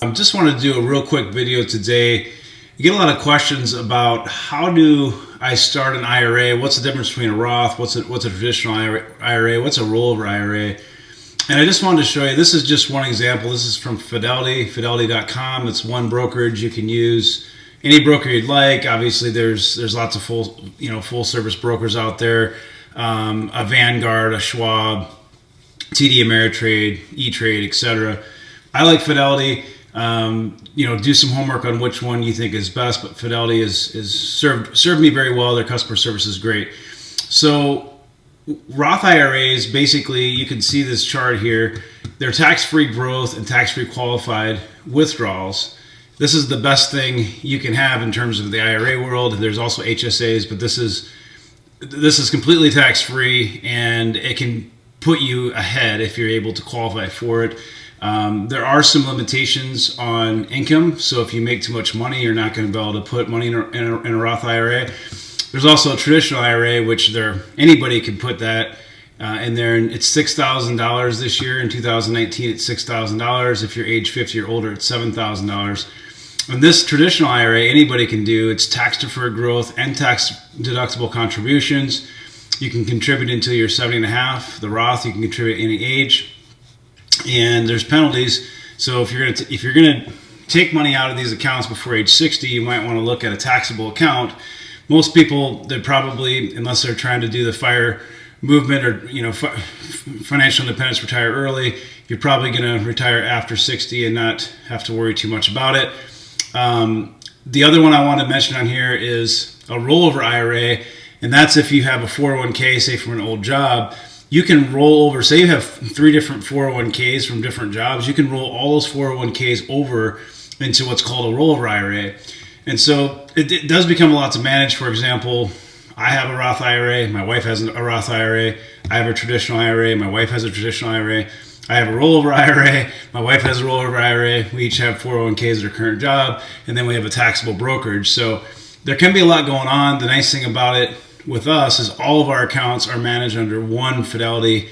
I just wanted to do a real quick video today. You get a lot of questions about how do I start an IRA? What's the difference between a Roth? What's a traditional IRA? What's a rollover IRA? And I just wanted to show you, this is just one example. This is from Fidelity, fidelity.com. It's one brokerage. You can use any broker you'd like. Obviously, there's lots of full service brokers out there. A Vanguard, a Schwab, TD Ameritrade, E-Trade, etc. I like Fidelity. Do some homework on which one you think is best, but Fidelity is served me very well. Their customer service is great. So Roth IRAs, basically, you can see this chart here. They're tax-free growth and tax-free qualified withdrawals. This is the best thing you can have in terms of the IRA world. There's also HSAs, but this is completely tax-free, and it can put you ahead if you're able to qualify for it. There are some limitations on income, so if you make too much money, you're not going to be able to put money in a Roth IRA. There's also a traditional IRA, which anybody can put that in there, and it's $6,000 this year. In 2019, it's $6,000. If you're age 50 or older, it's $7,000. And this traditional IRA, anybody can do. It's tax-deferred growth and tax-deductible contributions. You can contribute until you're 70 and a half. The Roth, you can contribute at any age. And there's penalties. So if you're gonna take money out of these accounts before age 60, you might want to look at a taxable account. Most people, they probably, unless they're trying to do the FIRE movement or financial independence, retire early, you're probably going to retire after 60 and not have to worry too much about it. The other one I want to mention on here is a rollover IRA, and that's if you have a 401k, say from an old job. You can roll over, say you have 3 different 401ks from different jobs, you can roll all those 401ks over into what's called a rollover IRA. And so it does become a lot to manage. For example, I have a Roth IRA, my wife has a Roth IRA, I have a traditional IRA, my wife has a traditional IRA, I have a rollover IRA, my wife has a rollover IRA, we each have 401ks at our current job, and then we have a taxable brokerage. So there can be a lot going on. The nice thing about it with us is all of our accounts are managed under one Fidelity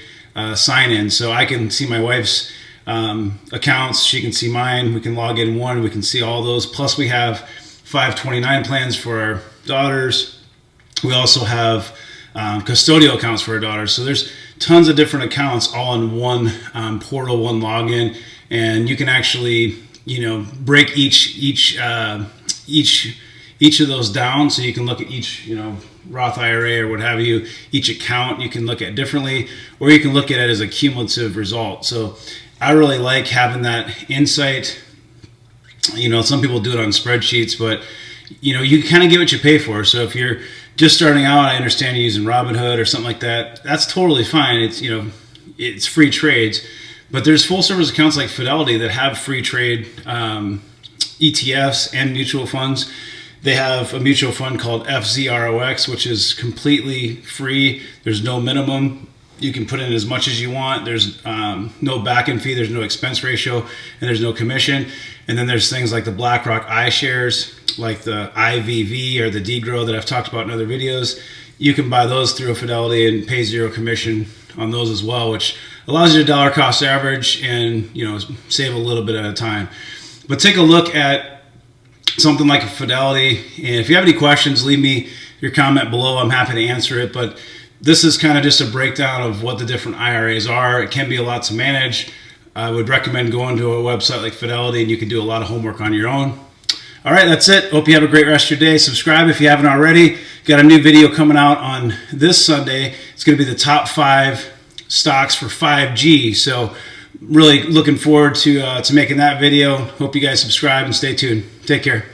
sign-in. So I can see my wife's accounts, she can see mine, we can log in one, we can see all those. Plus we have 529 plans for our daughters. We also have custodial accounts for our daughters. So there's tons of different accounts all in one portal, one login, and you can actually break each of those down, so you can look at each Roth IRA or what have you. Each account you can look at differently, or you can look at it as a cumulative result. So I really like having that insight. Some people do it on spreadsheets, but you kind of get what you pay for. So if you're just starting out, I understand you're using Robinhood or something like that. That's totally fine. It's free trades, but there's full service accounts like Fidelity that have free trade ETFs and mutual funds. They have a mutual fund called FZROX, which is completely free. There's no minimum. You can put in as much as you want. There's no back-end fee. There's no expense ratio, and there's no commission. And then there's things like the BlackRock iShares, like the IVV or the DGRO that I've talked about in other videos. You can buy those through a Fidelity and pay 0 commission on those as well, which allows you to dollar cost average and save a little bit at a time. But take a look at something like a Fidelity, and if you have any questions, leave me your comment below. I'm happy to answer it. But this is kind of just a breakdown of what the different IRAs are. It can be a lot to manage. I would recommend going to a website like Fidelity, and you can do a lot of homework on your own. All right, that's it. Hope you have a great rest of your day. Subscribe if you haven't already. Got a new video coming out on this Sunday. It's going to be the top 5 stocks for 5G. So really looking forward to making that video. Hope you guys subscribe and stay tuned. Take care.